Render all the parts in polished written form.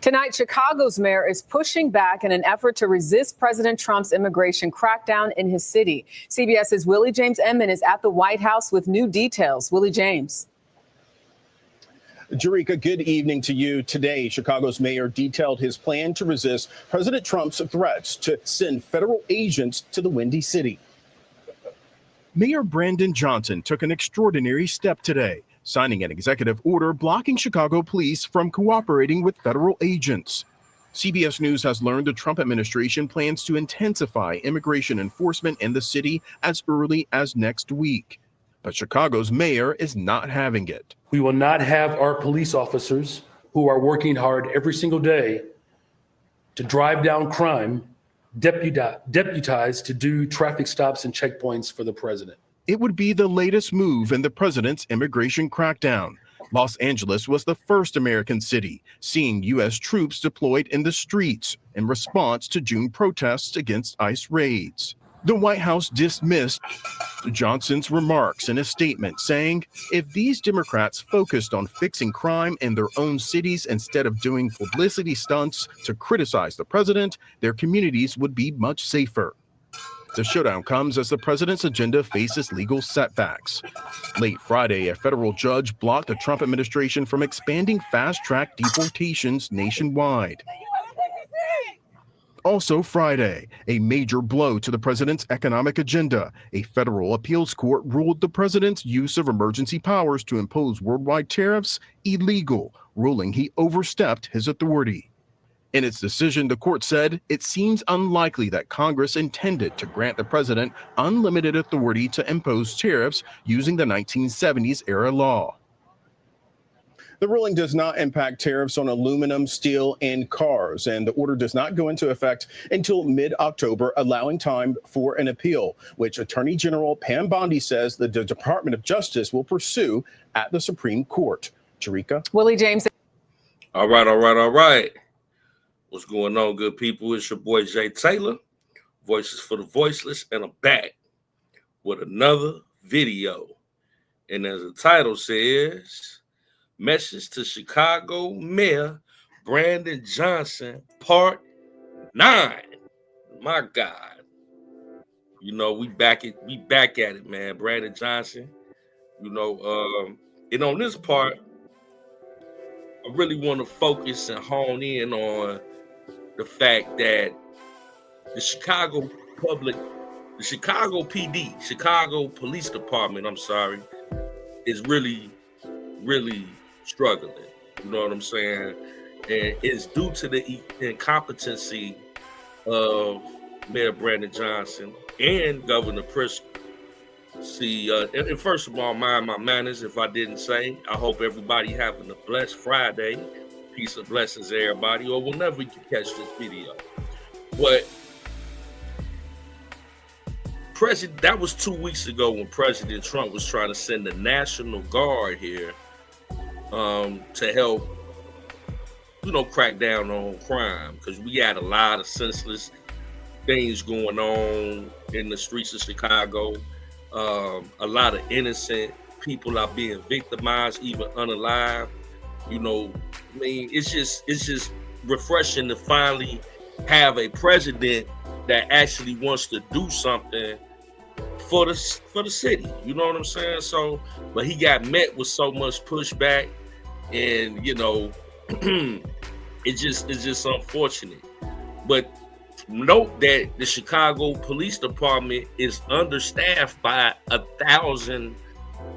Tonight, Chicago's mayor is pushing back in an effort to resist President Trump's immigration crackdown in his city. CBS's Willie James Inman is at the White House with new details. Willie James. Jerika, good evening to you. Today, Chicago's mayor detailed his plan to resist President Trump's threats to send federal agents to the Windy City. Mayor Brandon Johnson took an extraordinary step today, signing an executive order blocking Chicago police from cooperating with federal agents. CBS News has learned the Trump administration plans to intensify immigration enforcement in the city as early as next week. But Chicago's mayor is not having it. We will not have our police officers who are working hard every single day to drive down crime deputized to do traffic stops and checkpoints for the president. It would be the latest move in the president's immigration crackdown. Los Angeles was the first American city seeing U.S. troops deployed in the streets in response to June protests against ICE raids. The White House dismissed Johnson's remarks in a statement, saying if these Democrats focused on fixing crime in their own cities instead of doing publicity stunts to criticize the president, their communities would be much safer. The showdown comes as the president's agenda faces legal setbacks. Late Friday, a federal judge blocked the Trump administration from expanding fast-track deportations nationwide. Also Friday, a major blow to the president's economic agenda. A federal appeals court ruled the president's use of emergency powers to impose worldwide tariffs illegal, ruling he overstepped his authority. In its decision, the court said it seems unlikely that Congress intended to grant the president unlimited authority to impose tariffs using the 1970s-era law. The ruling does not impact tariffs on aluminum, steel, and cars, and the order does not go into effect until mid-October, allowing time for an appeal, which Attorney General Pam Bondi says the Department of Justice will pursue at the Supreme Court. Jerika? Willie James. All right. What's going on, good people? It's your boy, Jay Taylor, Voices for the Voiceless, and I'm back with another video. And as the title says, Message to Chicago Mayor Brandon Johnson, Part 9. My God. You know, we back at it, man. Brandon Johnson. You know, and on this part, I really want to focus and hone in on the fact that the Chicago PD, Chicago Police Department, is really struggling. You know what I'm saying? And it's due to the incompetency of Mayor Brandon Johnson and Governor Pritzker. See, and first of all, mind my manners if I didn't say. I hope everybody having a blessed Friday. Peace and blessings, everybody, or whenever you catch this video. But that was 2 weeks ago when President Trump was trying to send the National Guard here to help, crack down on crime, because we had a lot of senseless things going on in the streets of Chicago. A lot of innocent people are being victimized, even unalive. It's just refreshing to finally have a president that actually wants to do something for the city. You know what I'm saying? So, but he got met with so much pushback, and it's just unfortunate. But note that the Chicago Police Department is understaffed by 1,000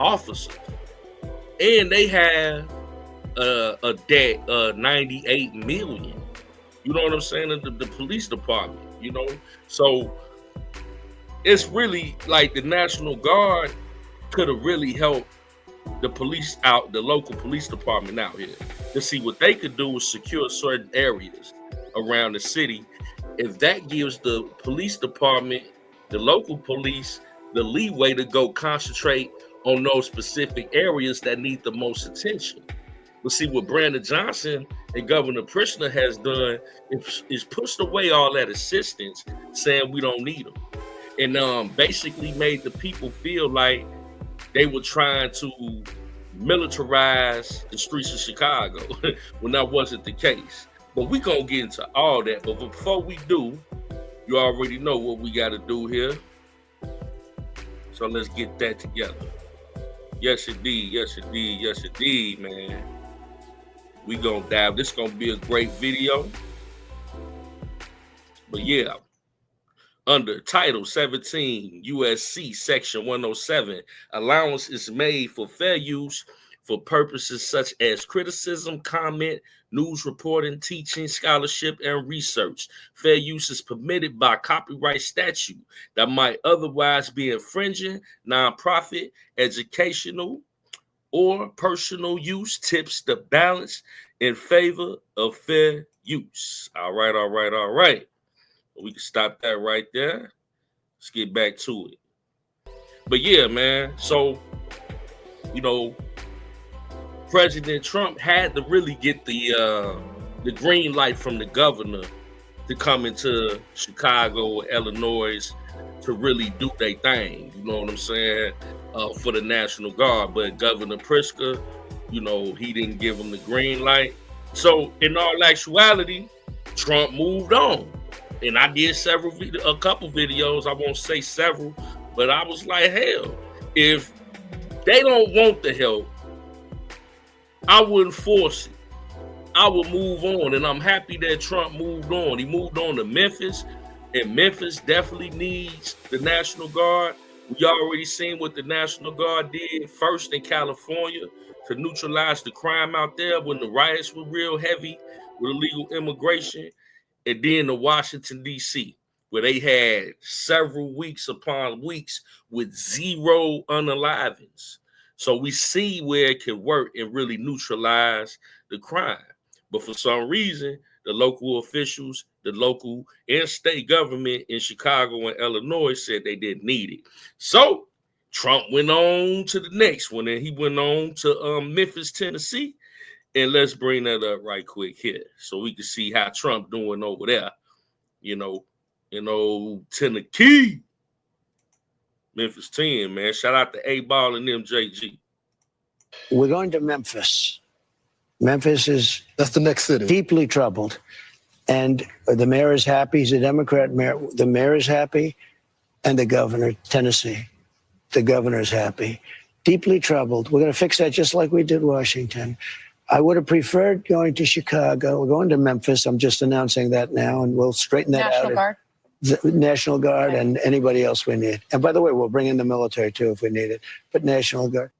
officers, and they have a debt of $98 million. You know what I'm saying? The police department. So it's really like the National Guard could have really helped the police out, the local police department out here, to see what they could do is secure certain areas around the city. If that gives the police department, the local police, the leeway to go concentrate on those specific areas that need the most attention. But see, what Brandon Johnson and Governor Pritzker has done is pushed away all that assistance, saying we don't need them, and basically made the people feel like they were trying to militarize the streets of Chicago when that wasn't the case. But we gonna get into all that. But before we do, you already know what we got to do here. So let's get that together. Yes, indeed. Yes, indeed. Yes, indeed, man. We gonna dive. This gonna be a great video. But yeah, under Title 17 USC Section 107, allowance is made for fair use for purposes such as criticism, comment, news reporting, teaching, scholarship, and research. Fair use is permitted by copyright statute that might otherwise be infringing. Nonprofit, educational, or personal use tips the balance in favor of fair use. All right, all right, all right. We can stop that right there. Let's get back to it. But yeah, man. So, you know, President Trump had to really get the green light from the governor to come into Chicago, Illinois, to really do their thing. You know what I'm saying? For the National Guard. But Governor Pritzker, you know, he didn't give him the green light. So in all actuality, Trump moved on. And I did a couple videos. I won't say several, but I was like, hell, if they don't want the help, I wouldn't force it. I would move on. And I'm happy that Trump moved on. He moved on to Memphis, and Memphis definitely needs the National Guard. We already seen what the National Guard did first in California to neutralize the crime out there when the riots were real heavy with illegal immigration. And then to Washington, D.C., where they had several weeks upon weeks with zero unalivings. So we see where it can work and really neutralize the crime. But for some reason, the local officials, the local and state government in Chicago and Illinois said they didn't need it. So Trump went on to the next one, and he went on to Memphis, Tennessee. And let's bring that up right quick here so we can see how Trump doing over there, you know, Tennessee, Memphis 10, man. Shout out to A-Ball and MJG. We're going to Memphis. Memphis is That's the next city. deeply troubled. And the mayor is happy. He's a Democrat mayor. The mayor is happy. And the governor, Tennessee, the governor is happy. Deeply troubled. We're going to fix that just like we did Washington. I would have preferred going to Chicago. We're going to Memphis. I'm just announcing that now, and we'll straighten that out. National Guard. The National Guard and anybody else we need. And by the way, we'll bring in the military, too, if we need it. But National Guard.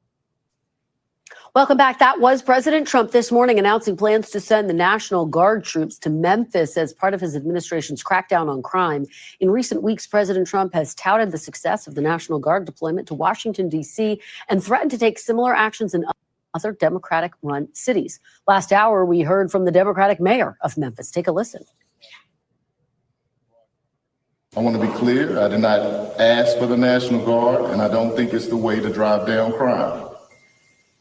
Welcome back. That was President Trump this morning announcing plans to send the National Guard troops to Memphis as part of his administration's crackdown on crime. In recent weeks, President Trump has touted the success of the National Guard deployment to Washington, D.C., and threatened to take similar actions in other Democratic-run cities. Last hour, we heard from the Democratic mayor of Memphis. Take a listen. I want to be clear. I did not ask for the National Guard, and I don't think it's the way to drive down crime.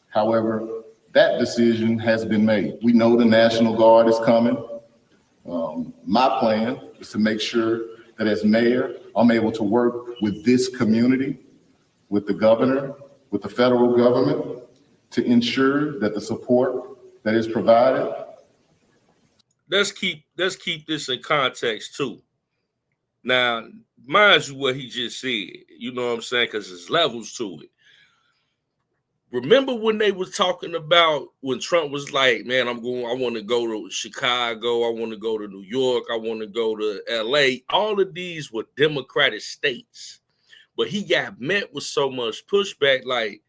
However, that decision has been made. We know the National Guard is coming. My plan is to make sure that as mayor, I'm able to work with this community, with the governor, with the federal government, to ensure that the support that is provided. Let's keep this in context too. Now, mind you what he just said, you know what I'm saying? Because there's levels to it. Remember when they was talking about when Trump was like, man, I want to go to Chicago, I want to go to New York, I want to go to LA. All of these were Democratic states. But he got met with so much pushback, like,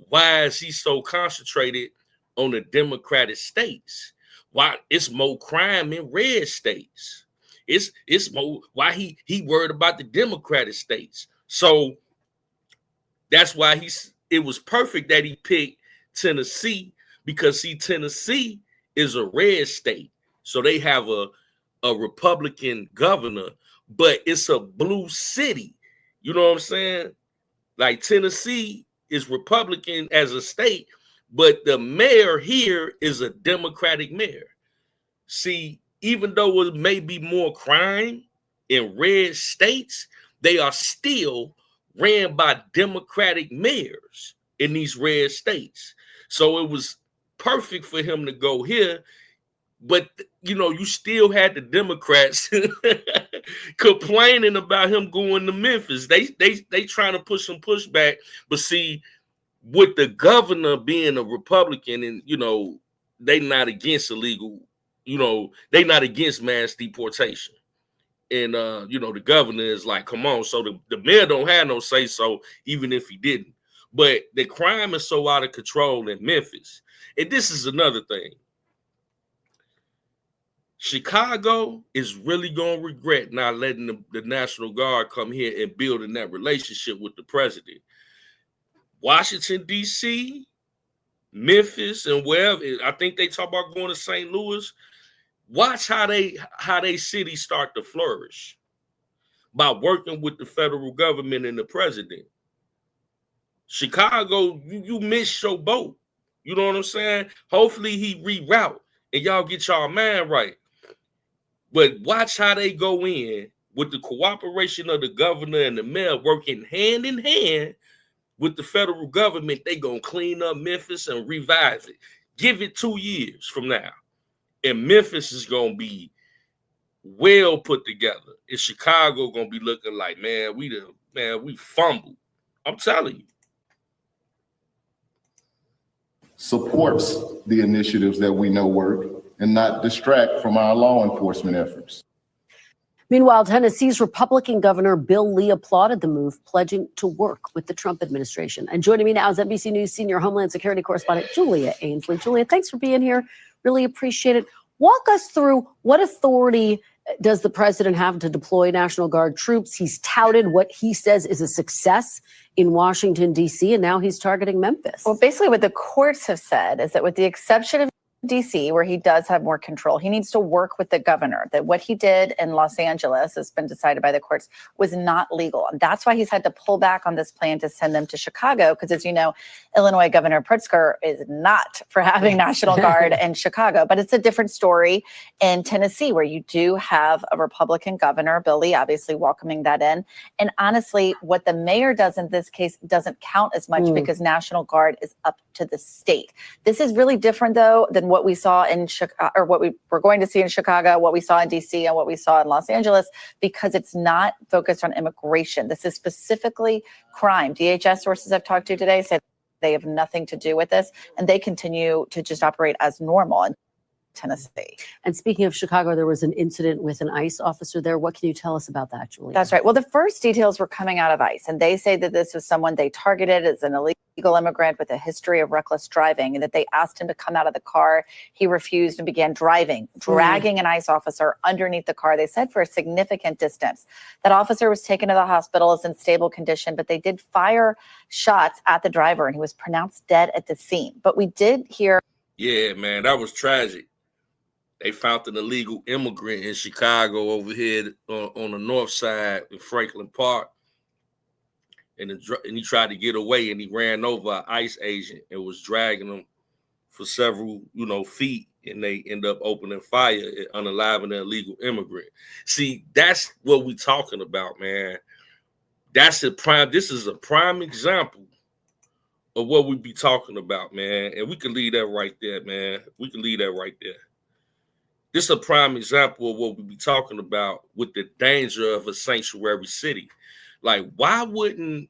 why is he so concentrated on the Democratic states? Why it's more crime in red states? It's more why he worried about the Democratic states. So that's why it was perfect that he picked Tennessee, because see, Tennessee is a red state. So they have a Republican governor, but it's a blue city. You know what I'm saying? Like Tennessee is Republican as a state, but the mayor here is a Democratic mayor. See, even though it may be more crime in red states, they are still ran by Democratic mayors in these red states. So it was perfect for him to go here But you know, you still had the Democrats complaining about him going to Memphis. They trying to push some pushback, but see, with the governor being a Republican, and you know, they not against illegal, you know, they not against mass deportation. And you know, the governor is like, come on. So the mayor don't have no say so, even if he didn't. But the crime is so out of control in Memphis. And this is another thing. Chicago is really going to regret not letting the National Guard come here and building that relationship with the president. Washington, D.C., Memphis, and wherever, I think they talk about going to St. Louis. Watch how they cities start to flourish by working with the federal government and the president. Chicago, you missed your boat. You know what I'm saying? Hopefully he reroute and y'all get y'all man right. But watch how they go in with the cooperation of the governor and the mayor working hand in hand with the federal government. They gonna clean up Memphis and revive it. Give it 2 years from now, and Memphis is gonna be well put together. And Chicago gonna be looking like, man, we fumbled. I'm telling you. Supports the initiatives that we know work and not distract from our law enforcement efforts. Meanwhile, Tennessee's Republican Governor Bill Lee applauded the move, pledging to work with the Trump administration. And joining me now is NBC News senior Homeland Security correspondent Julia Ainsley. Julia, thanks for being here. Really appreciate it. Walk us through, what authority does the president have to deploy National Guard troops? He's touted what he says is a success in Washington, D.C., and now he's targeting Memphis. Well, basically what the courts have said is that with the exception of D.C., where he does have more control, he needs to work with the governor, that what he did in Los Angeles has been decided by the courts was not legal. And that's why he's had to pull back on this plan to send them to Chicago, because as you know, Illinois Governor Pritzker is not for having National Guard in Chicago. But it's a different story in Tennessee, where you do have a Republican governor, Bill Lee, obviously welcoming that in. And honestly, what the mayor does in this case doesn't count as much because National Guard is up to the state. This is really different, though, than what we saw in Chicago, or what we were going to see in Chicago, what we saw in DC, and what we saw in Los Angeles, because it's not focused on immigration. This is specifically crime. DHS sources I've talked to today said they have nothing to do with this, and they continue to just operate as normal in Tennessee. And speaking of Chicago, there was an incident with an ICE officer there. What can you tell us about that, Julia? That's right. Well, the first details were coming out of ICE, and they say that this was someone they targeted as an illegal immigrant with a history of reckless driving, and that they asked him to come out of the car. He refused and began driving, dragging an ICE officer underneath the car, they said, for a significant distance. That officer was taken to the hospital, is in stable condition, but they did fire shots at the driver, and he was pronounced dead at the scene. But we did hear. Yeah, man, that was tragic. They found an illegal immigrant in Chicago over here on the north side in Franklin Park. And he tried to get away, and he ran over an ICE agent and was dragging him for several, feet. And they end up opening fire and unaliving the illegal immigrant. See, that's what we're talking about, man. This is a prime example of what we be talking about, man. And we can leave that right there, man. We can leave that right there. This is a prime example of what we be talking about with the danger of a sanctuary city. Like, why wouldn't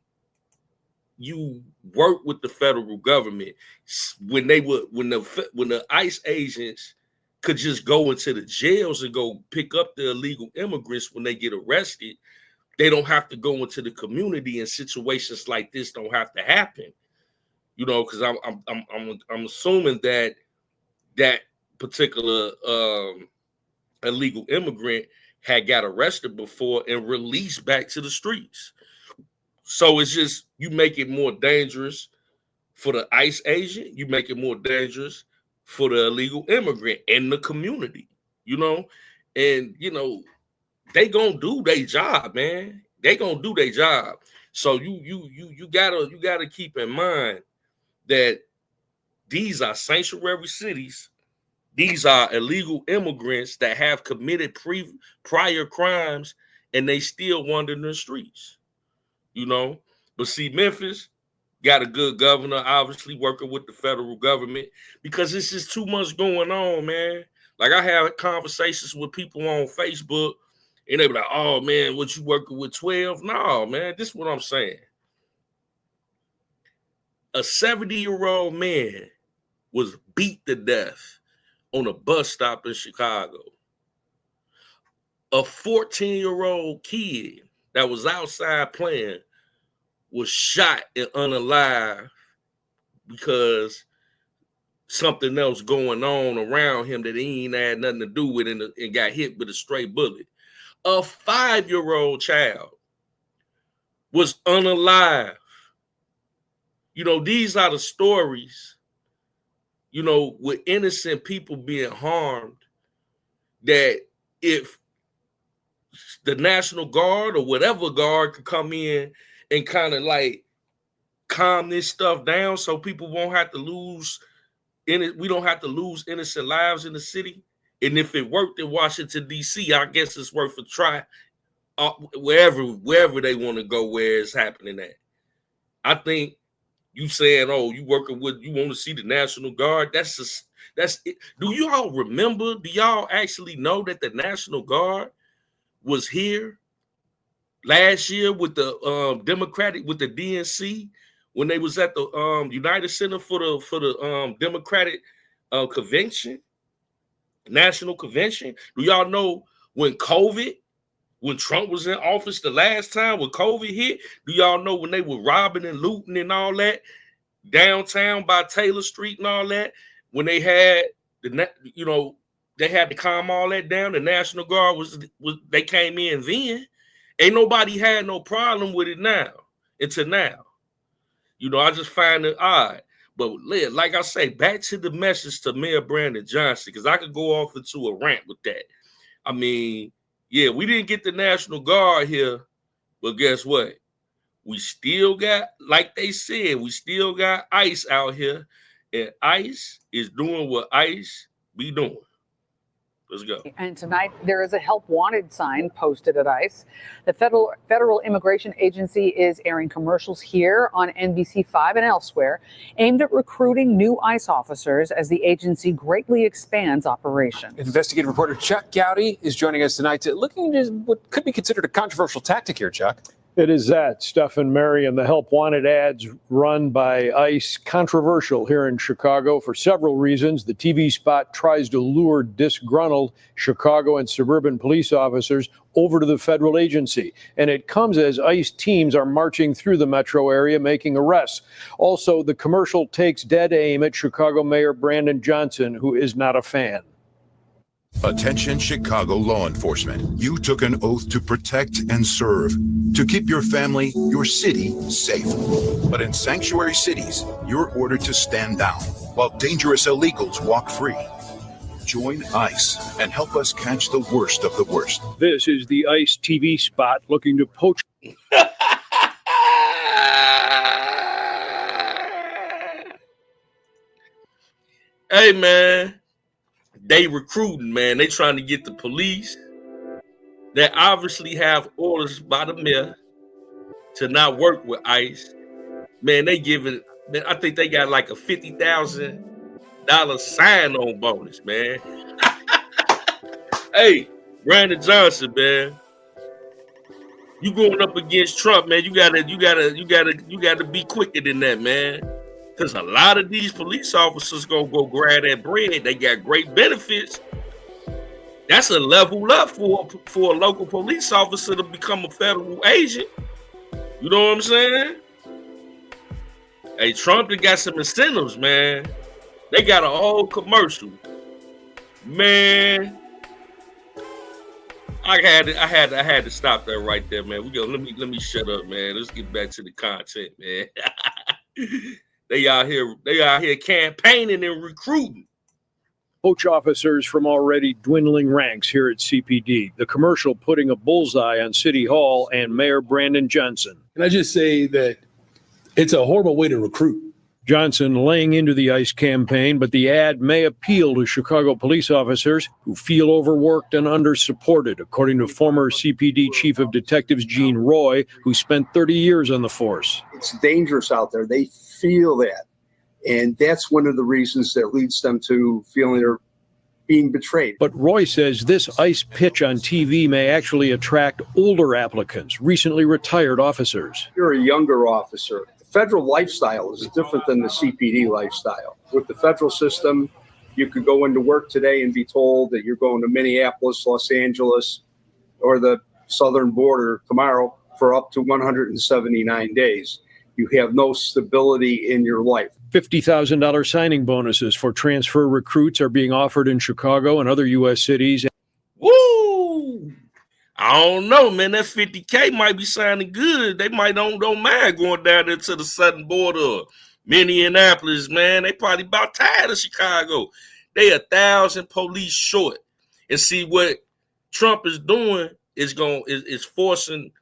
you work with the federal government when the ICE agents could just go into the jails and go pick up the illegal immigrants when they get arrested? They don't have to go into the community, and situations like this don't have to happen. Because I'm assuming that particular illegal immigrant had got arrested before and released back to the streets. So it's just, you make it more dangerous for the ICE agent, you make it more dangerous for the illegal immigrant in the community, and they gonna do their job, man. They gonna do their job. So you gotta keep in mind that these are sanctuary cities. These are illegal immigrants that have committed prior crimes, and they still wander in the streets, But see, Memphis got a good governor, obviously working with the federal government, because it's just too much going on, man. Like I have conversations with people on Facebook and they be like, oh man, what you working with 12? No, man, this is what I'm saying. A 70-year-old man was beat to death on a bus stop in Chicago. A 14-year-old kid that was outside playing was shot and unalive because something else going on around him that he ain't had nothing to do with and got hit with a stray bullet. A 5-year-old child was unalive. You know, these are the stories, you know, with innocent people being harmed, that if the National Guard or whatever guard could come in and kind of like calm this stuff down so people won't have to lose we don't have to lose innocent lives in the city. And if it worked in Washington, D.C., I guess it's worth a try wherever they want to go where it's happening at. I think you saying, oh, you working with, you want to see the National Guard. That's it. Do y'all remember? Do y'all actually know that the National Guard was here last year with the Democratic, with the DNC, when they was at the United Center for the Democratic convention, national convention? Do y'all know when Trump was in office the last time, when COVID hit, do y'all know when they were robbing and looting and all that downtown by Taylor Street and all that, when they had they had to calm all that down, the National Guard was they came in then. Ain't nobody had no problem with it now until now. You know, I just find it odd. But like I say, back to the message to Mayor Brandon Johnson, because I could go off into a rant with that. I mean, yeah, we didn't get the National Guard here, but guess what? We still got, like they said, we still got ICE out here, and ICE is doing what ICE be doing. Let's go. And tonight, there is a help wanted sign posted at ICE. The Federal Immigration Agency is airing commercials here on NBC5 and elsewhere aimed at recruiting new ICE officers as the agency greatly expands operations. Investigative reporter Chuck Gowdy is joining us tonight, looking at what could be considered a controversial tactic here, Chuck. It is that, Stephen Mary, and the help wanted ads run by ICE controversial here in Chicago for several reasons. The TV spot tries to lure disgruntled Chicago and suburban police officers over to the federal agency. And it comes as ICE teams are marching through the metro area making arrests. Also, the commercial takes dead aim at Chicago Mayor Brandon Johnson, who is not a fan. Attention Chicago law enforcement. You took an oath to protect and serve, to keep your family, your city safe. But in sanctuary cities, you're ordered to stand down while dangerous illegals walk free. Join ICE and help us catch the worst of the worst. This is the ICE TV spot looking to poach. Hey, man. They recruiting, man. They trying to get the police that obviously have orders by the mayor to not work with ICE. Man, they giving, man, I think they got like a $50,000 sign-on bonus, man. Hey, Brandon Johnson, man. You going up against Trump, man. You gotta be quicker than that, man. Because a lot of these police officers gonna go grab that bread. They got great benefits. That's a level up for a local police officer to become a federal agent. You know what I'm saying? Hey, Trump got some incentives, man. They got a whole commercial. Man, I had to stop that right there, man. Let me shut up, man. Let's get back to the content, man. They out here campaigning and recruiting. Poach officers from already dwindling ranks here at CPD. The commercial putting a bullseye on City Hall and Mayor Brandon Johnson. Can I just say that it's a horrible way to recruit? Johnson laying into the ICE campaign, but the ad may appeal to Chicago police officers who feel overworked and undersupported, according to former CPD Chief of Detectives Gene Roy, who spent 30 years on the force. It's dangerous out there. They feel that. And that's one of the reasons that leads them to feeling they're being betrayed. But Roy says this ICE pitch on TV may actually attract older applicants, recently retired officers. You're a younger officer. The federal lifestyle is different than the CPD lifestyle. With the federal system, you could go into work today and be told that you're going to Minneapolis, Los Angeles, or the southern border tomorrow for up to 179 days. You have no stability in your life. $50,000 signing bonuses for transfer recruits are being offered in Chicago and other U.S. cities. Woo! I don't know, man. That 50K might be sounding good. They might don't mind going down there to the southern border of Minneapolis, man. They probably about tired of Chicago. They 1,000 police short. And see what Trump is doing is forcing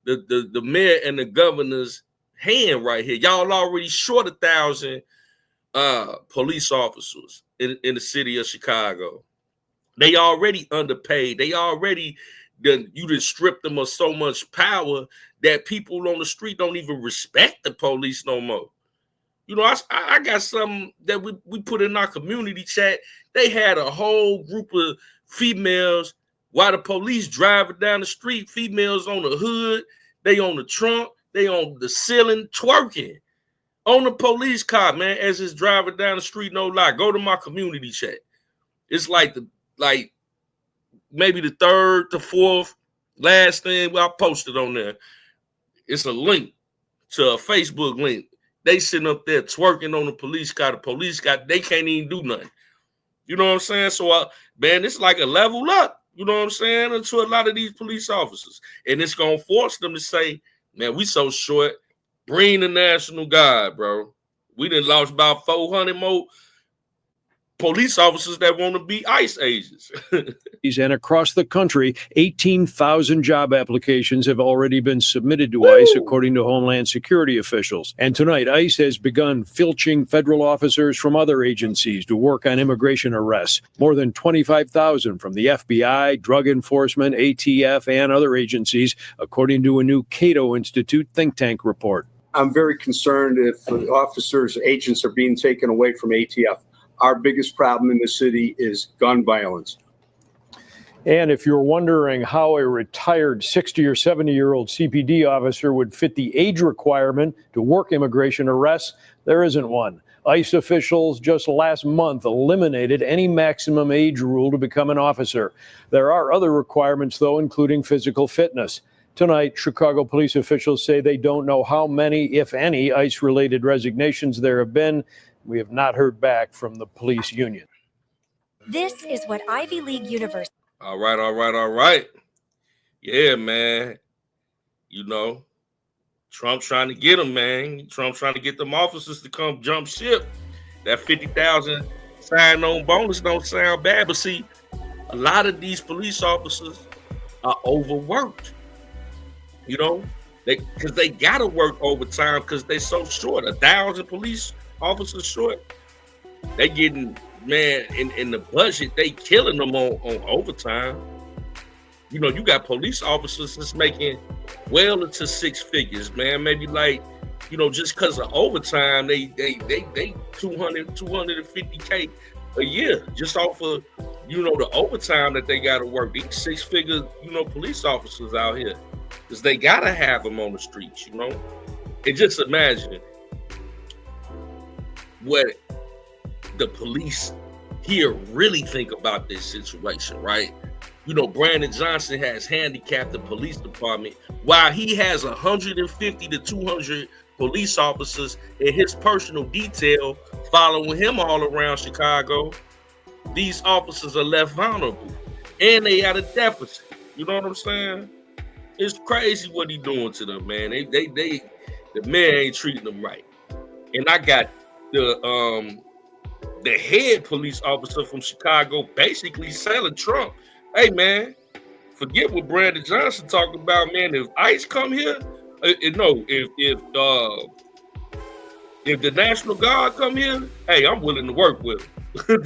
the mayor and the governor's hand right here. Y'all already short 1,000 police officers in the city of Chicago. They already underpaid. They already you just stripped them of so much power that people on the street don't even respect the police no more. You know, I got something that we put in our community chat. They had a whole group of females while the police driving down the street, females on the hood, they on the trunk, they on the ceiling twerking on the police car, man, as it's driving down the street, no lie. Go to my community chat. It's like maybe the third to fourth last thing I posted on there. It's a link to a Facebook link. They sitting up there twerking on the police car. The police car, they can't even do nothing. You know what I'm saying? So, man, it's like a level up, you know what I'm saying, to a lot of these police officers. And it's going to force them to say, man, we so short. Bring the National Guard, bro. We done lost about 400 more police officers that want to be ICE agents. And across the country, 18,000 job applications have already been submitted to ICE, according to Homeland Security officials. And tonight, ICE has begun filching federal officers from other agencies to work on immigration arrests. More than 25,000 from the FBI, Drug Enforcement, ATF, and other agencies, according to a new Cato Institute think tank report. I'm very concerned if officers, agents are being taken away from ATF. Our biggest problem in the city is gun violence. And if you're wondering how a retired 60 or 70-year-old CPD officer would fit the age requirement to work immigration arrests, there isn't one. ICE officials just last month eliminated any maximum age rule to become an officer. There are other requirements, though, including physical fitness. Tonight, Chicago police officials say they don't know how many, if any, ICE-related resignations there have been. We have not heard back from the police union. This is what Ivy League University. All right. Yeah, man. You know, Trump's trying to get them, man. Trump's trying to get them officers to come jump ship. That 50,000 sign-on bonus don't sound bad, but see, a lot of these police officers are overworked. You know, because they gotta work overtime because they're so short. 1,000 police officers short. They getting, man, in the budget, they killing them on overtime. You know, you got police officers that's making well into six figures, man. Maybe like, you know, just because of overtime, they 250K a year just off of, you know, the overtime that they got to work. These six-figure, you know, police officers out here, because they got to have them on the streets, you know. And just imagine what the police here really think about this situation, right? You know, Brandon Johnson has handicapped the police department while he has 150 to 200 police officers in his personal detail following him all around Chicago. These officers are left vulnerable and they at a deficit. You know what I'm saying? It's crazy what he doing to them, man. The man ain't treating them right. And I got the head police officer from Chicago basically selling Trump. Hey, man, forget what Brandon Johnson talking about, man. If ICE come here, if the National Guard come here, hey, I'm willing to work with him.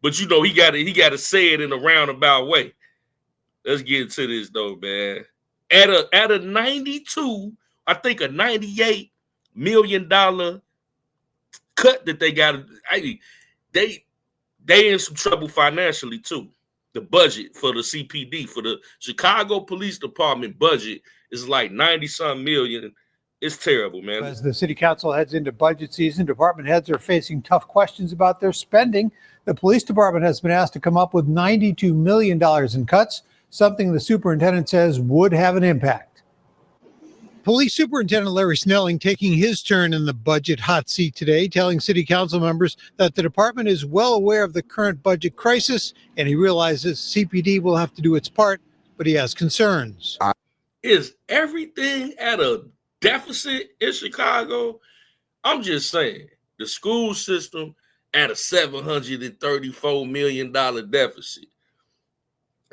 But you know, he got to say it in a roundabout way. Let's get into this though, man. At a 92, I think a $98 million cut that they got. they in some trouble financially too. The budget for the CPD, for the Chicago Police Department budget is like 90-some million. It's terrible, man. As the city council heads into budget season, department heads are facing tough questions about their spending. The police department has been asked to come up with $92 million in cuts, something the superintendent says would have an impact. Police Superintendent Larry Snelling taking his turn in the budget hot seat today, telling city council members that the department is well aware of the current budget crisis, and he realizes CPD will have to do its part, but he has concerns. Is everything at a deficit in Chicago? I'm just saying, the school system at a $734 million deficit.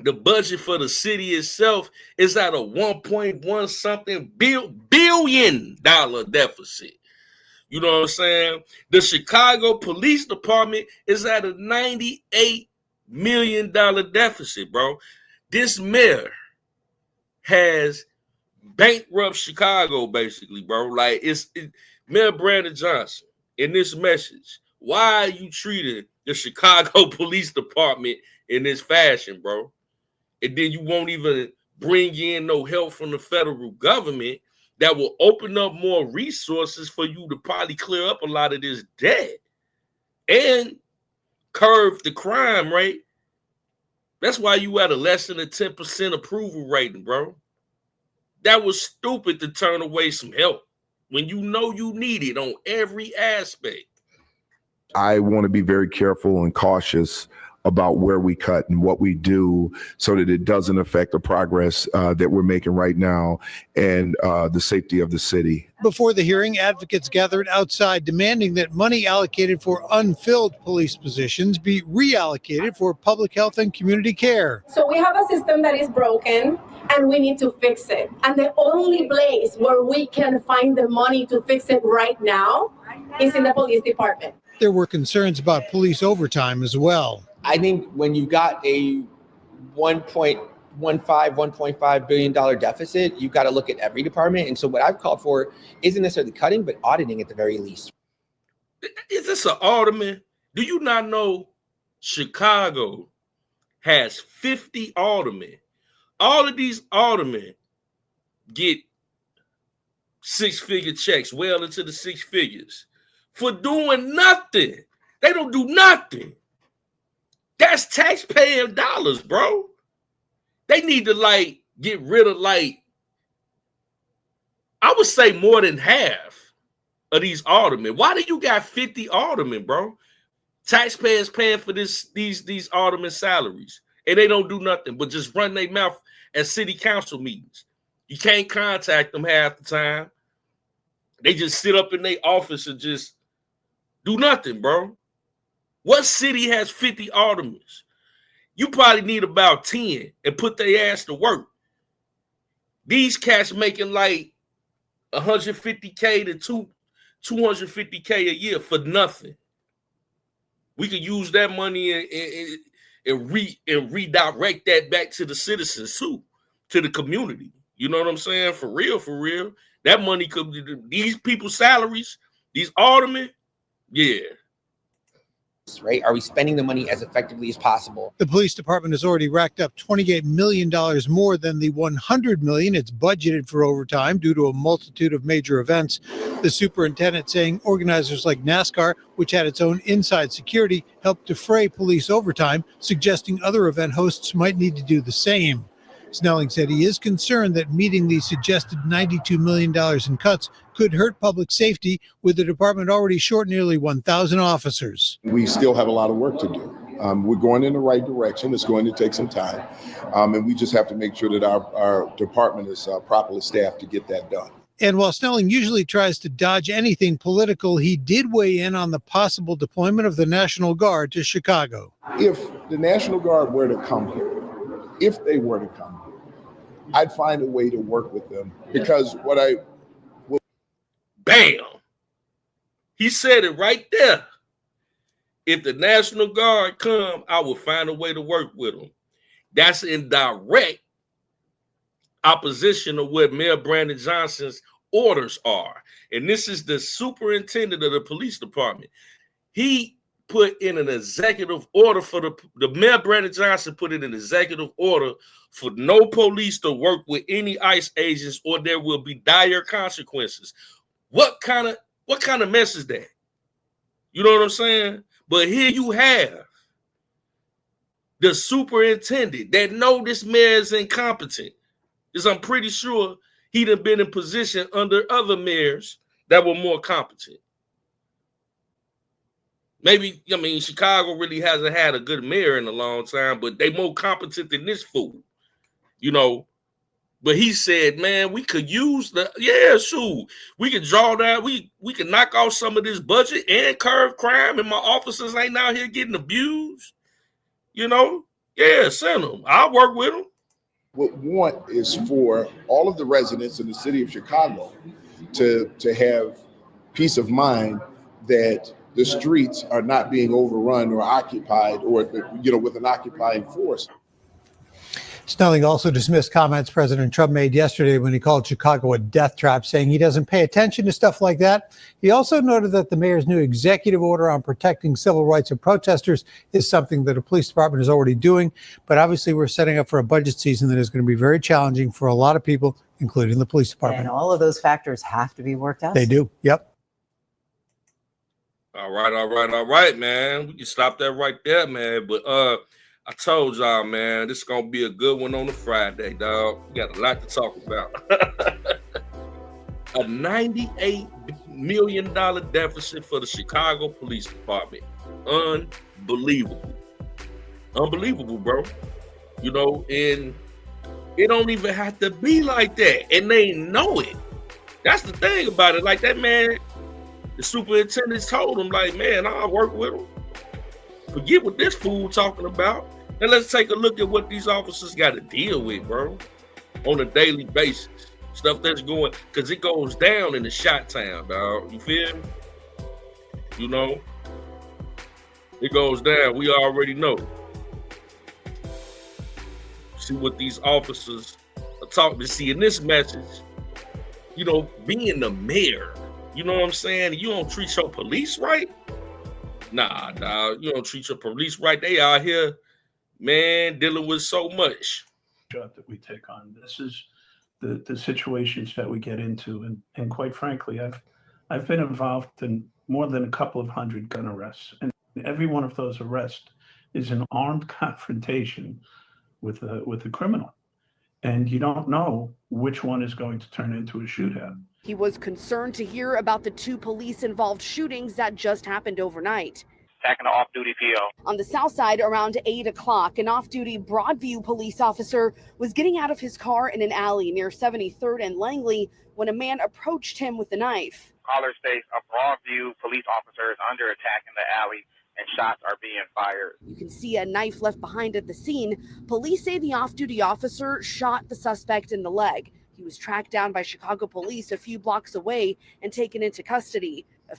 The budget for the city itself is at a $1.1 something billion deficit. You know what I'm saying? The Chicago Police Department is at a $98 million deficit, bro. This mayor has bankrupt Chicago, basically, bro. Like, Mayor Brandon Johnson, in this message, why are you treating the Chicago Police Department in this fashion, bro? And then you won't even bring in no help from the federal government that will open up more resources for you to probably clear up a lot of this debt and curb the crime rate. That's why you had a less than a 10% approval rating, bro. That was stupid to turn away some help when you know you need it on every aspect. I want to be very careful and cautious about where we cut and what we do so that it doesn't affect the progress that we're making right now and the safety of the city. Before the hearing, advocates gathered outside demanding that money allocated for unfilled police positions be reallocated for public health and community care. So we have a system that is broken and we need to fix it. And the only place where we can find the money to fix it right now is in the police department. There were concerns about police overtime as well. I think when you've got a $1.5 billion deficit, you've got to look at every department. And so what I've called for isn't necessarily cutting, but auditing at the very least. Is this an alderman? Do you not know Chicago has 50 aldermen? All of these aldermen get six-figure checks, well into the six figures, for doing nothing. They don't do nothing. That's taxpaying dollars, bro. They need to get rid of I would say more than half of these aldermen. Why do you got 50 aldermen, bro? Taxpayers paying for these aldermen salaries, and they don't do nothing but just run their mouth at city council meetings. You can't contact them half the time. They just sit up in their office and just do nothing, bro. What city has 50 aldermen? You probably need about 10 and put their ass to work. These cats making like $150K to $250K a year for nothing. We could use that money and redirect that back to the citizens too, to the community. You know what I'm saying? For real, for real. That money could be these people's salaries, these aldermen, yeah. Right? Are we spending the money as effectively as possible? The police department has already racked up $28 million more than the $100 million it's budgeted for overtime due to a multitude of major events. The superintendent saying organizers like NASCAR, which had its own inside security, helped defray police overtime, suggesting other event hosts might need to do the same. Snelling said he is concerned that meeting the suggested $92 million in cuts could hurt public safety, with the department already short nearly 1,000 officers. We still have a lot of work to do. We're going in the right direction. It's going to take some time. And we just have to make sure that our department is properly staffed to get that done. And while Snelling usually tries to dodge anything political, he did weigh in on the possible deployment of the National Guard to Chicago. If the National Guard were to come here, if they were to come here, I'd find a way to work with them, because what I will. Bam! He said it right there. If the National Guard come, I will find a way to work with them. That's in direct opposition of what Mayor Brandon Johnson's orders are. And this is the superintendent of the police department. He put in an executive order for the Mayor Brandon Johnson put in an executive order for no police to work with any ICE agents, or there will be dire consequences. What kind of mess is that? You know what I'm saying? But here you have the superintendent that know this mayor is incompetent, because I'm pretty sure he'd have been in position under other mayors that were more competent. Maybe, I mean, Chicago really hasn't had a good mayor in a long time, but they more competent than this fool, you know. But he said, man, we could use we could draw down, we could knock off some of this budget and curb crime, and my officers ain't out here getting abused, you know. Yeah, send them. I'll work with them. What we want is for all of the residents in the city of Chicago to have peace of mind that the streets are not being overrun or occupied, or with an occupying force. Snelling also dismissed comments President Trump made yesterday when he called Chicago a death trap, saying he doesn't pay attention to stuff like that. He also noted that the mayor's new executive order on protecting civil rights of protesters is something that the police department is already doing. But obviously, we're setting up for a budget season that is going to be very challenging for a lot of people, including the police department. And all of those factors have to be worked out. They do. Yep. All right, man. We can stop that right there, man. But I told y'all, man, this is gonna be a good one on a Friday, dog. We got a lot to talk about. A $98 million deficit for the Chicago Police Department. Unbelievable. Unbelievable, bro. You know, and it don't even have to be like that. And they know it. That's the thing about it. Like that man, the superintendent told him, like, man, I'll work with him. Forget what this fool talking about. And let's take a look at what these officers got to deal with, bro, on a daily basis. Stuff that's going, because it goes down in the shot town, dog. You feel me? You know? It goes down. We already know. See what these officers are talking to. See in this message, you know, being the mayor, you know what I'm saying? You don't treat your police right? Nah, dog. You don't treat your police right. They out here, man, dealing with so much. Job that we take on. This is the situations that we get into, and quite frankly, I've been involved in more than a couple of hundred gun arrests, and every one of those arrests is an armed confrontation with a criminal, and you don't know which one is going to turn into a shootout. He was concerned to hear about the 2 police-involved shootings that just happened overnight. Attacking an off-duty PO. On the south side, around 8 o'clock, an off-duty Broadview police officer was getting out of his car in an alley near 73rd and Langley when a man approached him with a knife. Caller states a Broadview police officer is under attack in the alley and shots are being fired. You can see a knife left behind at the scene. Police say the off-duty officer shot the suspect in the leg. He was tracked down by Chicago police a few blocks away and taken into custody. A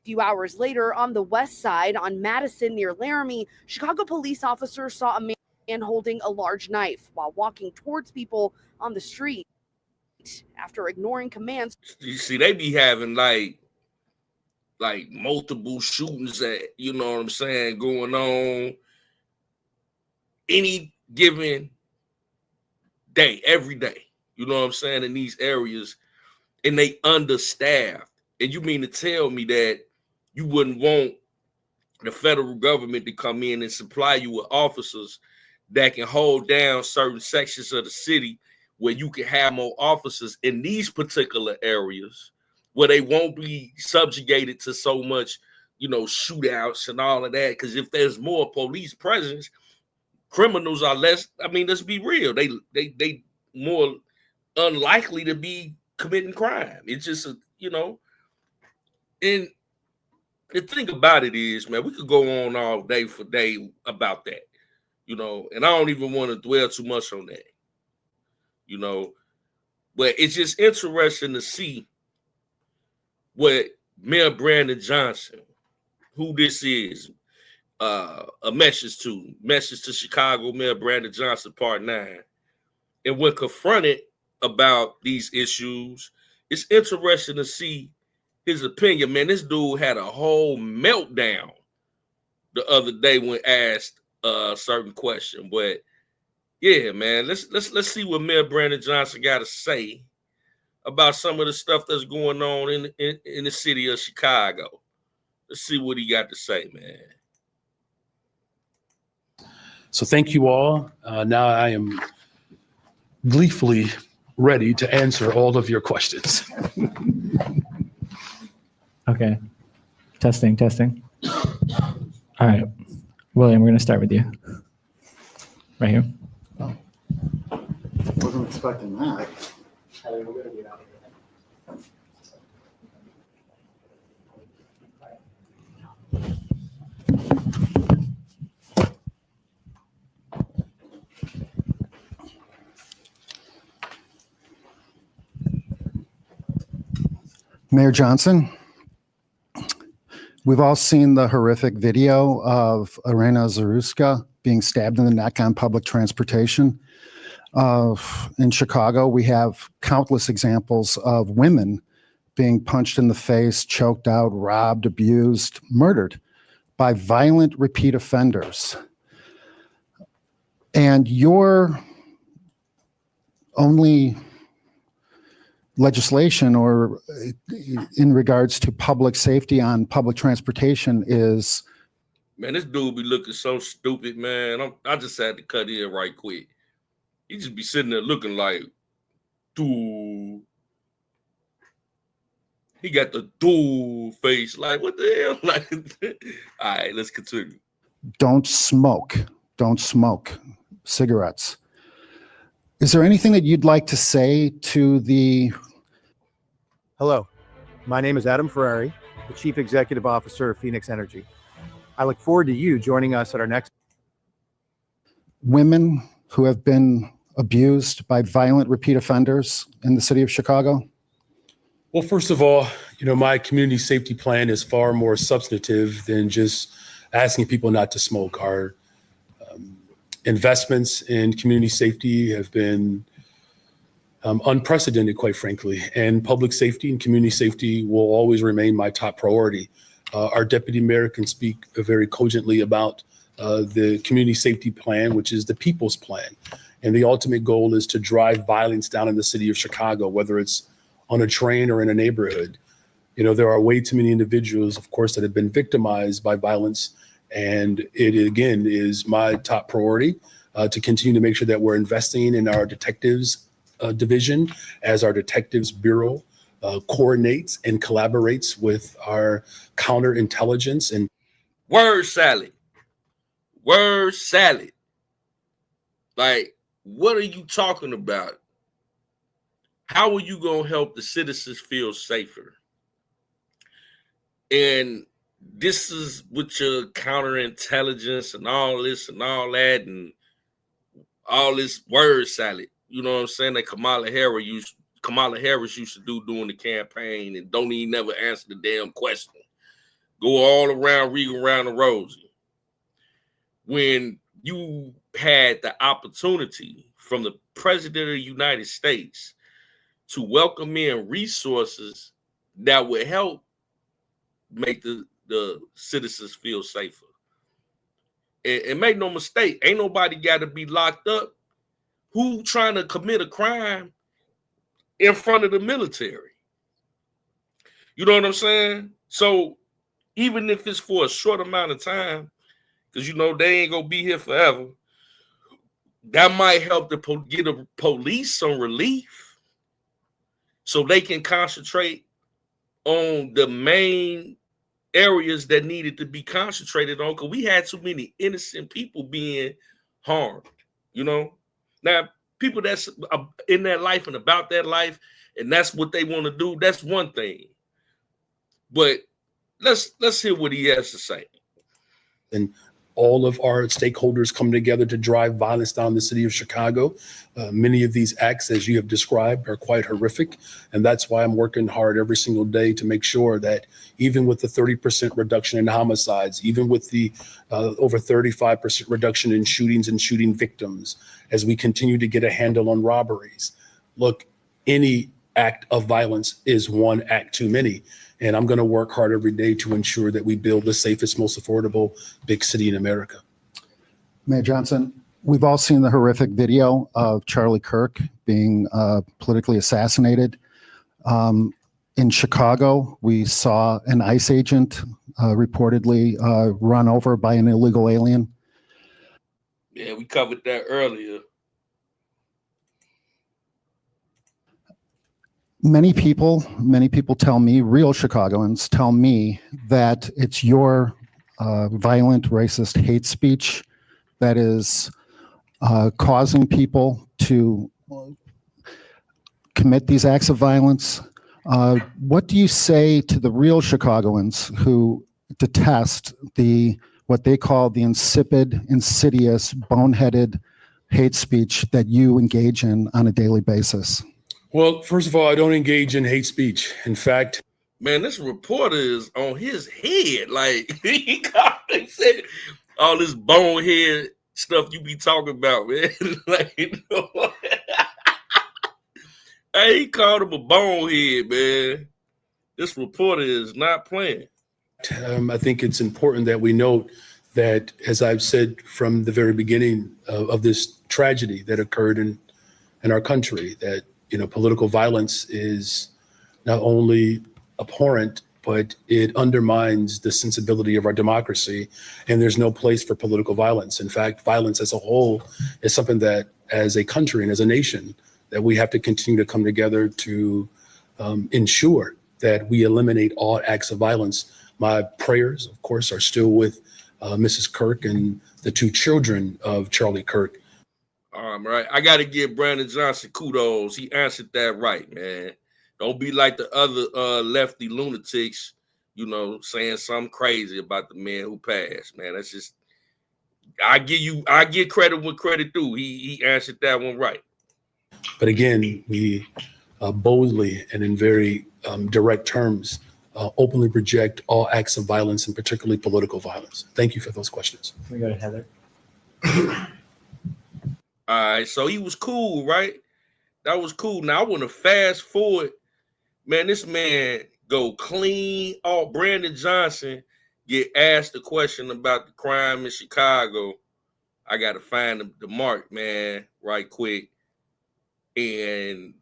few hours later, on the west side, on Madison near Laramie, Chicago police officers saw a man holding a large knife while walking towards people on the street. After ignoring commands, You see, they be having like multiple shootings that, you know what I'm saying, going on any given day, every day. You know what I'm saying, in these areas, and they understaffed. And you mean to tell me that you wouldn't want the federal government to come in and supply you with officers that can hold down certain sections of the city where you can have more officers in these particular areas where they won't be subjugated to so much, you know, shootouts and all of that? Because if there's more police presence, criminals are less, I mean, let's be real, they more unlikely to be committing crime. It's just, you know, and the thing about it is, man, we could go on all day for day about that, you know, and I don't even want to dwell too much on that, you know, but it's just interesting to see what Mayor Brandon Johnson, who this is, a message to Chicago Mayor Brandon Johnson, Part 9. And when confronted about these issues, it's interesting to see his opinion. Man, this dude had a whole meltdown the other day when asked a certain question. But yeah, man, let's see what Mayor Brandon Johnson got to say about some of the stuff that's going on in the city of Chicago. Let's see what he got to say, man. So thank you all. Now I am gleefully ready to answer all of your questions. Okay. Testing. All right. William, we're going to start with you. Right here. Wasn't expecting that. Mayor Johnson, we've all seen the horrific video of Irena Zaruska being stabbed in the neck on public transportation. In Chicago, we have countless examples of women being punched in the face, choked out, robbed, abused, murdered by violent repeat offenders. And your only legislation or in regards to public safety on public transportation is... Man, this dude be looking so stupid, man. I just had to cut in right quick. He just be sitting there looking like, dude. He got the dude face. Like, what the hell? Like, all right, let's continue. Don't smoke cigarettes. Is there anything that you'd like to say to the... Hello, my name is Adam Ferrari, the Chief Executive Officer of Phoenix Energy. I look forward to you joining us at our next... Women who have been abused by violent repeat offenders in the city of Chicago? Well, first of all, my community safety plan is far more substantive than just asking people not to smoke. Our investments in community safety have been unprecedented, quite frankly, and public safety and community safety will always remain my top priority. Our deputy mayor can speak very cogently about the community safety plan, which is the people's plan. And the ultimate goal is to drive violence down in the city of Chicago, whether it's on a train or in a neighborhood. There are way too many individuals, of course, that have been victimized by violence. And it, again, is my top priority to continue to make sure that we're investing in our detectives division as our detectives bureau coordinates and collaborates with our counterintelligence and word salad. Like, what are you talking about? How are you going to help the citizens feel safer? And this is with your counterintelligence and all this and all that and all this word salad. You know what I'm saying? That Kamala Harris used to do during the campaign and don't even never answer the damn question. Go all around, read around the rosy. When you had the opportunity from the President of the United States to welcome in resources that would help make the citizens feel safer. And make no mistake, ain't nobody got to be locked up who trying to commit a crime in front of the military. You know what I'm saying? So even if it's for a short amount of time, because they ain't gonna be here forever, that might help to get the police some relief so they can concentrate on the main areas that needed to be concentrated on, because we had too many innocent people being harmed. Now, people that's in that life and about that life, and that's what they want to do, that's one thing. But let's hear what he has to say. And all of our stakeholders come together to drive violence down the city of Chicago. Many of these acts, as you have described, are quite horrific. And that's why I'm working hard every single day to make sure that even with the 30% reduction in homicides, even with the over 35% reduction in shootings and shooting victims, as we continue to get a handle on robberies, look, any act of violence is one act too many. And I'm going to work hard every day to ensure that we build the safest, most affordable big city in America. Mayor Johnson, we've all seen the horrific video of Charlie Kirk being politically assassinated. In Chicago, we saw an ICE agent reportedly run over by an illegal alien. Yeah, we covered that earlier. Many people tell me, real Chicagoans tell me, that it's your violent, racist hate speech that is causing people to commit these acts of violence. What do you say to the real Chicagoans who detest what they call the insipid, insidious, boneheaded hate speech that you engage in on a daily basis? Well, first of all, I don't engage in hate speech. In fact, man, this reporter is on his head. Like, he said all this bonehead stuff you be talking about, man. Like, you know, hey, he called him a bonehead, man. This reporter is not playing. I think it's important that we note that, as I've said from the very beginning of this tragedy that occurred in our country, that political violence is not only abhorrent, but it undermines the sensibility of our democracy. And there's no place for political violence. In fact, violence as a whole is something that, as a country and as a nation, that we have to continue to come together to ensure that we eliminate all acts of violence. My prayers, of course, are still with Mrs. Kirk and the two children of Charlie Kirk. Right. I got to give Brandon Johnson kudos. He answered that right, man. Don't be like the other lefty lunatics, saying something crazy about the man who passed, man. That's just, I give credit when credit due. He answered that one right. But again, we boldly and in very direct terms openly reject all acts of violence, and particularly political violence. Thank you for those questions. Can we go to Heather? All right, so he was cool, right? That was cool. Now I want to fast forward. Man, this man go clean off. Brandon Johnson get asked a question about the crime in Chicago. I got to find the mark, man, right quick. And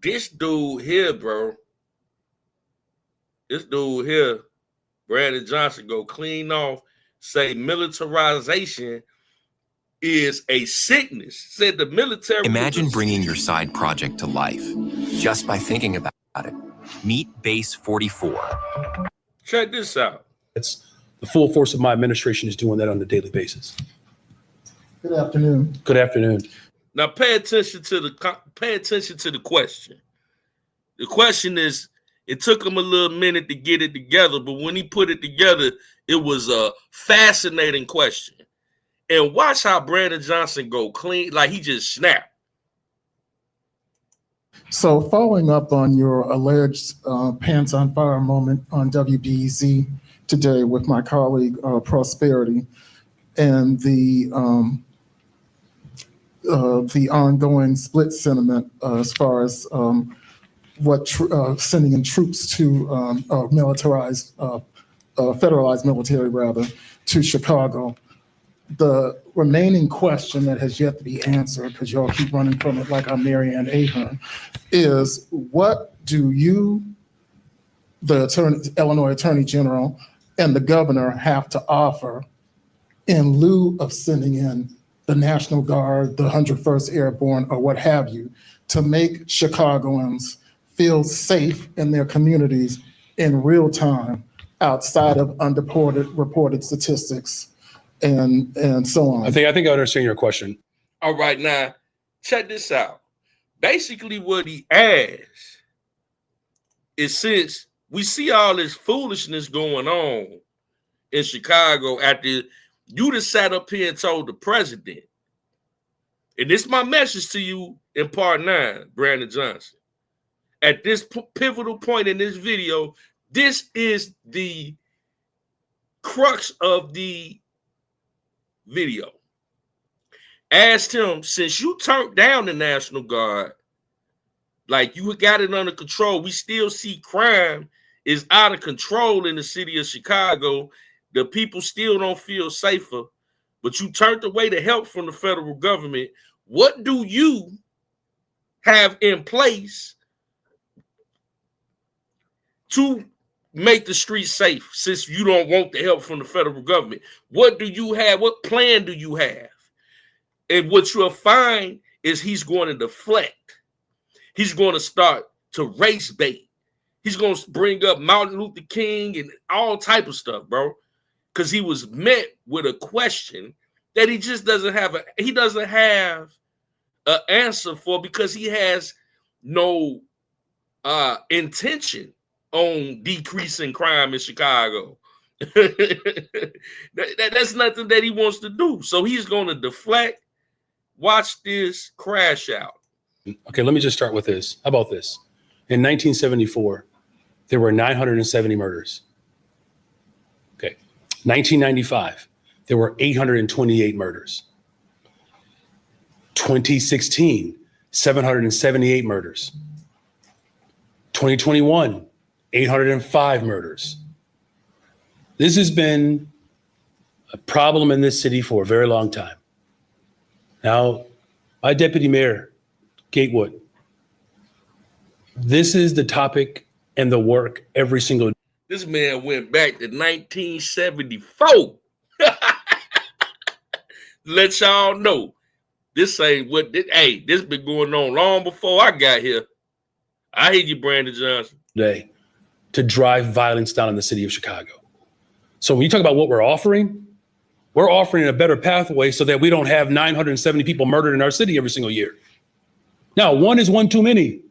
this dude here, bro, Brandon Johnson go clean off, say militarization is a sickness. Said the military. Imagine bringing your side project to life just by thinking about it. Meet Base 44. Check this out. It's the full force of my administration is doing that on a daily basis. Good afternoon. Good afternoon. Now pay attention to the question. The question is, it took him a little minute to get it together, but when he put it together, it was a fascinating question. And watch how Brandon Johnson go clean, like he just snapped. So following up on your alleged pants on fire moment on WBEZ today with my colleague Prosperity, and the ongoing split sentiment as far as sending in troops to federalized military rather to Chicago. The remaining question that has yet to be answered, because y'all keep running from it like I'm Marianne Ahern, is what do you, the Illinois Attorney General, and the governor have to offer in lieu of sending in the National Guard, the 101st Airborne, or what have you, to make Chicagoans feel safe in their communities in real time outside of reported statistics and so on? I think I understand your question. All right, now check this out. Basically, what he asked is, since we see all this foolishness going on in Chicago after you just sat up here and told the president, and this is my message to you in part 9, Brandon Johnson. At this pivotal point in this video, this is the crux of the video. Asked him, since you turned down the National Guard, Like, you got it under control. We still see crime is out of control in the city of Chicago. The people still don't feel safer, but you turned away the help from the federal government. What do you have in place to make the streets safe, since you don't want the help from the federal government? What do you have? What plan do you have? And what you'll find is he's going to deflect. He's going to start to race bait. He's going to bring up Martin Luther King and all type of stuff, bro, because he was met with a question that he just doesn't have an answer for, because he has no intention on decreasing crime in Chicago. That's nothing that he wants to do. So he's going to deflect. Watch this crash out. Okay, let me just start with this. How about this? In 1974, there were 970 murders. Okay, 1995, there were 828 murders. 2016, 778 murders. 2021, 805 murders. This has been a problem in this city for a very long time. Now, my deputy mayor, Gatewood, this is the topic and the work every single day. This man went back to 1974. Let y'all know. This ain't what, this been going on long before I got here. I hear you, Brandon Johnson. Today to drive violence down in the city of Chicago. So when you talk about what we're offering a better pathway so that we don't have 970 people murdered in our city every single year. Now, one is one too many,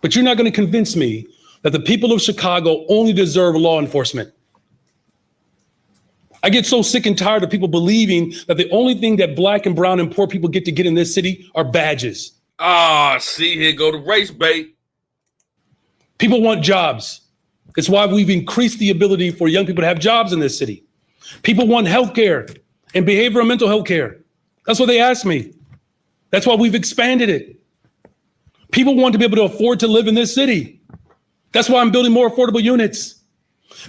but you're not going to convince me that the people of Chicago only deserve law enforcement. I get so sick and tired of people believing that the only thing that black and brown and poor people get to get in this city are badges. See, here go the race bait. People want jobs. It's why we've increased the ability for young people to have jobs in this city. People want healthcare and behavioral and mental health care. That's what they asked me. That's why we've expanded it. People want to be able to afford to live in this city. That's why I'm building more affordable units.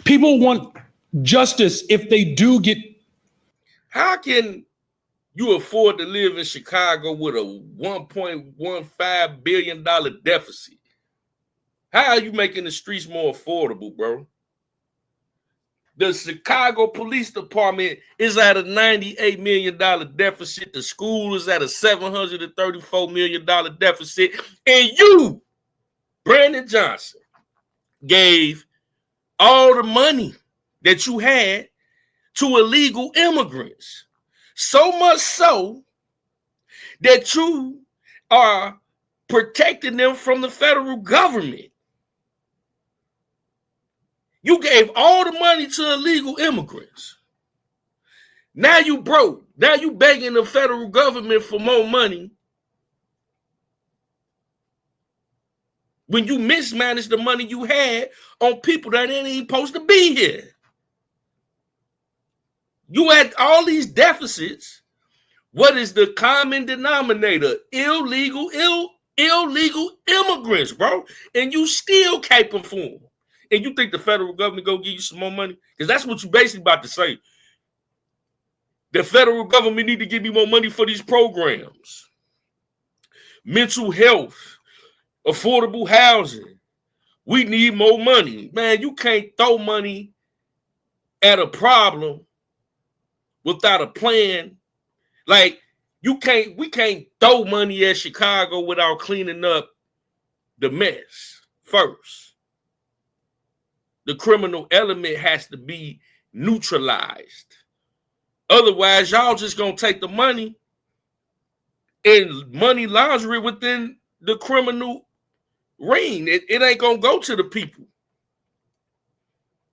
People want justice if they do get. How can you afford to live in Chicago with a $1.15 billion deficit? How are you making the streets more affordable, bro? The Chicago Police Department is at a $98 million deficit. The school is at a $734 million deficit. And you, Brandon Johnson, gave all the money that you had to illegal immigrants. So much so that you are protecting them from the federal government. You gave all the money to illegal immigrants. Now you broke. Now you begging the federal government for more money when you mismanaged the money you had on people that ain't even supposed to be here. You had all these deficits. What is the common denominator? Illegal immigrants, bro. And you still caping for them. And you think the federal government gonna give you some more money? Because that's what you basically about to say. The federal government need to give me more money for these programs. Mental health, affordable housing. We need more money. Man, you can't throw money at a problem without a plan. Like, we can't throw money at Chicago without cleaning up the mess first. The criminal element has to be neutralized. Otherwise, y'all just gonna take the money and money laundry within the criminal ring. It ain't gonna go to the people.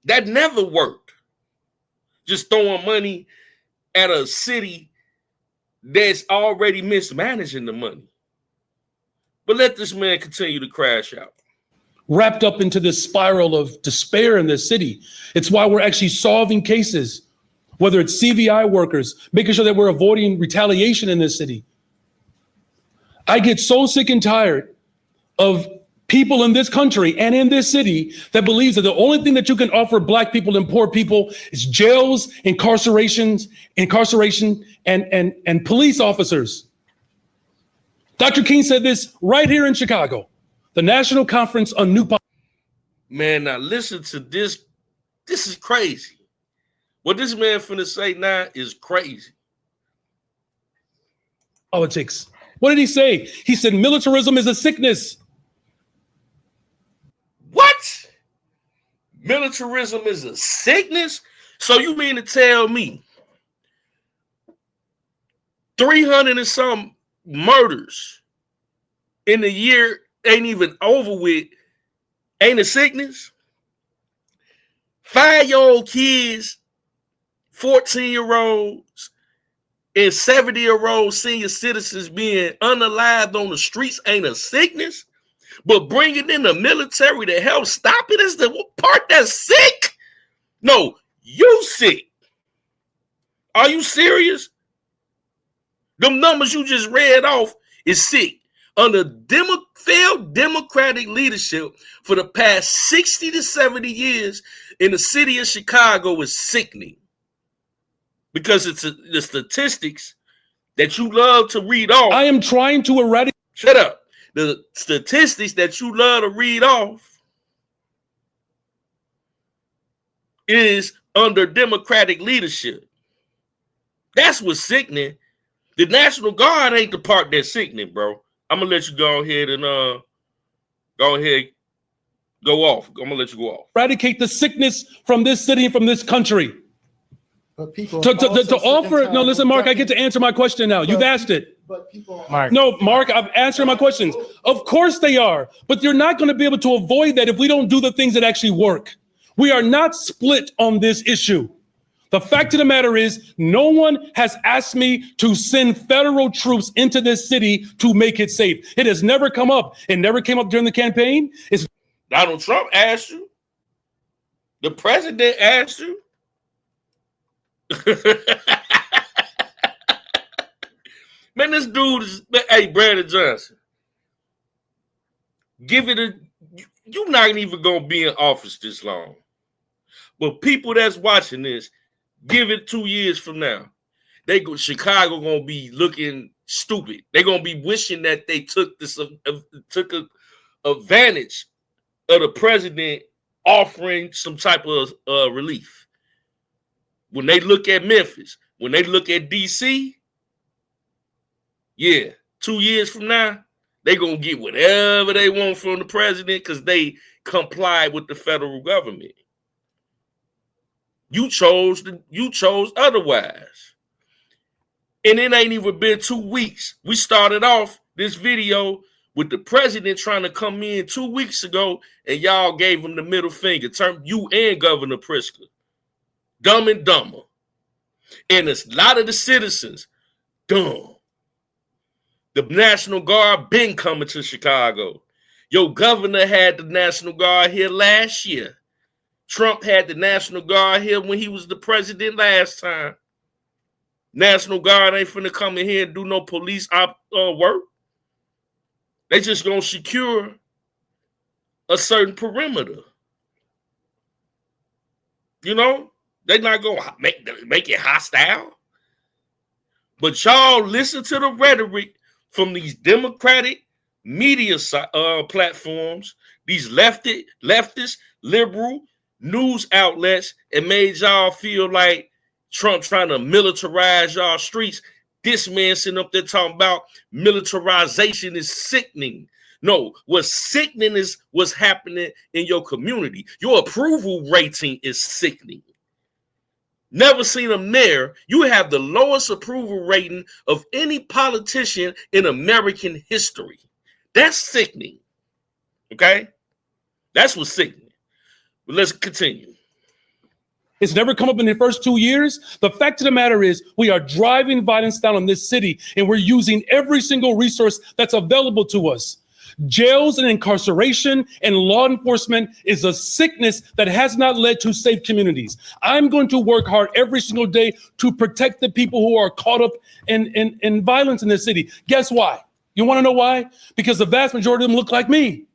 That never worked. Just throwing money at a city that's already mismanaging the money. But let this man continue to crash out. Wrapped up into this spiral of despair in this city. It's why we're actually solving cases, whether it's CVI workers, making sure that we're avoiding retaliation in this city. I get so sick and tired of people in this country and in this city that believes that the only thing that you can offer black people and poor people is jails, incarceration, and police officers. Dr. King said this right here in Chicago, the National Conference on New Policy. Man, now listen to this. This is crazy. What this man finna say now is crazy. Politics. What did he say? He said militarism is a sickness. What? Militarism is a sickness? So you mean to tell me 300 and some murders in a year ain't even over with, ain't a sickness? 5-year-old kids, 14-year-olds, and 70-year-old senior citizens being unalived on the streets ain't a sickness? But bringing in the military to help stop it is the part that's sick? No, you sick. Are you serious? Them numbers you just read off is sick. Under failed democratic leadership for the past 60 to 70 years in the city of Chicago is sickening. Because it's the statistics that you love to read off. I am trying to eradicate. Shut up. The statistics that you love to read off is under democratic leadership. That's what's sickening. The National Guard ain't the part that's sickening, bro. I'm gonna let you go ahead and go off. I'm gonna let you go off. Eradicate the sickness from this city and from this country. But people To offer, no, listen, Mark, I get to answer my question now. You've asked it. But people, Mark. No, Mark, I've answered my questions. Of course they are, but you're not going to be able to avoid that if we don't do the things that actually work. We are not split on this issue. The fact of the matter is, no one has asked me to send federal troops into this city to make it safe. It has never come up. It never came up during the campaign. It's Donald Trump asked you. The president asked you. Man, this dude is, hey, Brandon Johnson, you're not even going to be in office this long. But people that's watching this, give it 2 years from now. Chicago going to be looking stupid. They're going to be wishing that they took advantage of the president offering some type of relief. When they look at Memphis, when they look at DC, yeah, 2 years from now, they're going to get whatever they want from the president because they comply with the federal government. You chose otherwise. And it ain't even been 2 weeks. We started off this video with the president trying to come in 2 weeks ago, and y'all gave him the middle finger. You and Governor Pritzker. Dumb and dumber. And a lot of the citizens, dumb. The National Guard been coming to Chicago. Your governor had the National Guard here last year. Trump had the National Guard here when he was the president last time. National Guard ain't finna come in here and do no police work. They just gonna secure a certain perimeter. You know? They're not gonna make it hostile. But y'all listen to the rhetoric from these Democratic media platforms, these leftist, liberal news outlets, and made y'all feel like Trump trying to militarize y'all streets. This man sitting up there talking about militarization is sickening. No, what's sickening is what's happening in your community. Your approval rating is sickening. Never seen them there. You have the lowest approval rating of any politician in American history. That's sickening. Okay? That's what's sickening. But let's continue. It's never come up in the first 2 years. The fact of the matter is we are driving violence down on this city, and we're using every single resource that's available to us. Jails and incarceration and law enforcement is a sickness that has not led to safe communities. I'm going to work hard every single day to protect the people who are caught up in violence in this city. Guess why? You want to know why? Because the vast majority of them look like me.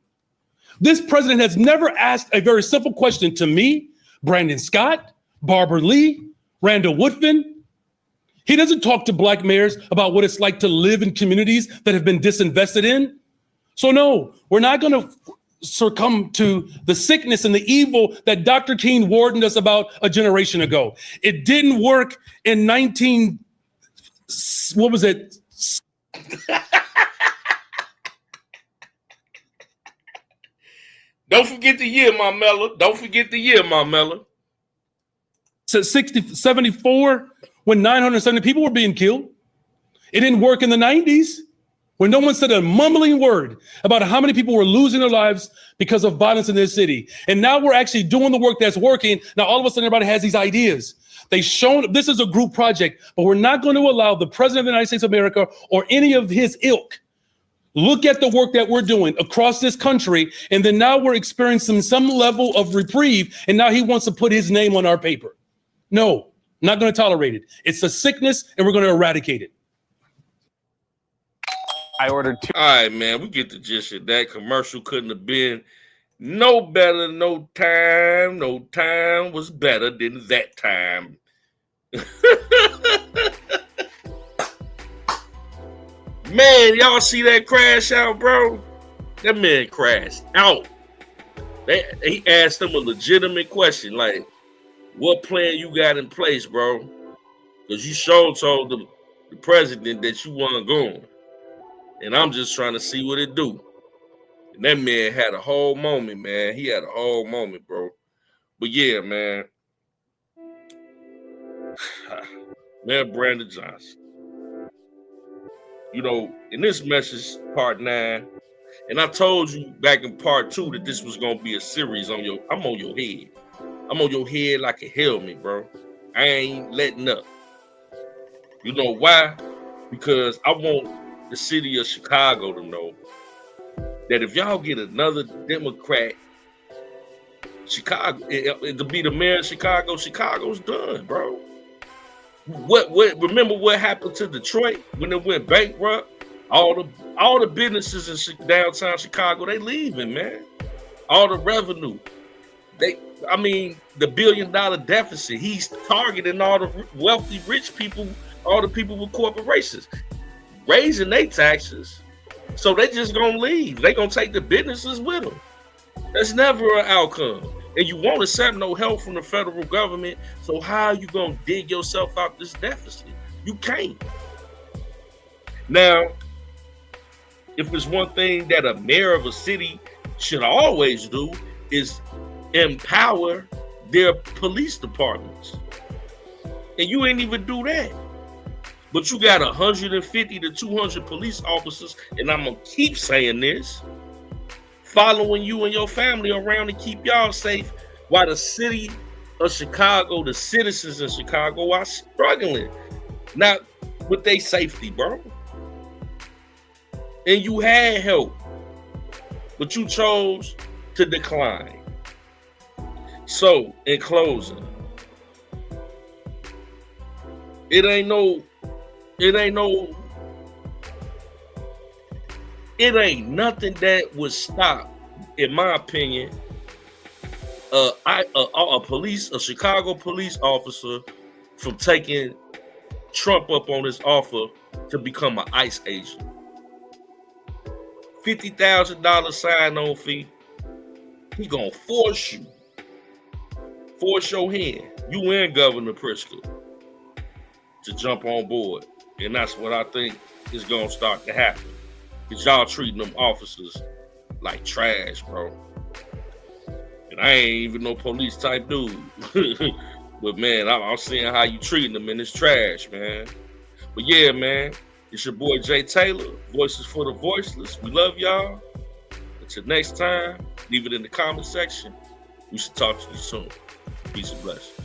This president has never asked a very simple question to me, Brandon Scott, Barbara Lee, Randall Woodfin. He doesn't talk to black mayors about what it's like to live in communities that have been disinvested in. So no, we're not going to succumb to the sickness and the evil that Dr. King warned us about a generation ago. It didn't work in what was it? Don't forget the year, my Mella. Don't forget the year, my Mella. 74, when 970 people were being killed. It didn't work in the 90s, when no one said a mumbling word about how many people were losing their lives because of violence in this city. And now we're actually doing the work that's working. Now, all of a sudden, everybody has these ideas. They've shown this is a group project, but we're not going to allow the president of the United States of America or any of his ilk look at the work that we're doing across this country, and then now we're experiencing some level of reprieve, and now he wants to put his name on our paper. No, not going to tolerate it. It's a sickness, and we're going to eradicate it. I ordered 2. All right, man, we get the gist of that. Commercial couldn't have been no better. No time was better than that time. Man, y'all see that crash out, bro? That man crashed out. He asked him a legitimate question, like, what plan you got in place, bro? Because you sure told the president that you weren't going. And I'm just trying to see what it do. And that man had a whole moment, man. He had a whole moment, bro. But yeah, man. Man, Brandon Johnson. You know, in this message, part 9, and I told you back in part 2 that this was gonna be a series on I'm on your head. I'm on your head like a helmet, bro. I ain't letting up. You know why? Because I want the city of Chicago to know that if y'all get another Democrat, Chicago, to be the mayor of Chicago, Chicago's done, bro. Remember what happened to Detroit when it went bankrupt? All the businesses in downtown Chicago, they leaving, man. All the revenue. The $1 billion deficit. He's targeting all the wealthy, rich people, all the people with corporations, raising their taxes. So they just gonna leave. They gonna take the businesses with them. That's never an outcome. And you won't accept no help from the federal government. So how are you gonna dig yourself out this deficit? You can't. Now, if there's one thing that a mayor of a city should always do is empower their police departments. And you ain't even do that. But you got 150 to 200 police officers, and I'm gonna keep saying this, following you and your family around to keep y'all safe while the city of Chicago, the citizens of Chicago are struggling. Not with their safety, bro. And you had help, but you chose to decline. So, in closing, it ain't nothing that would stop, in my opinion, a Chicago police officer from taking Trump up on his offer to become an ICE agent. $50,000 sign-on fee. He gonna force your hand, you and Governor Pritzker, to jump on board. And that's what I think is gonna start to happen. Because y'all treating them officers like trash, bro. And I ain't even no police type dude. But man, I'm seeing how you treating them, and it's trash, man. But yeah, man, it's your boy Jay Taylor, Voices for the Voiceless. We love y'all. Until next time, leave it in the comment section. We should talk to you soon. Peace and blessings.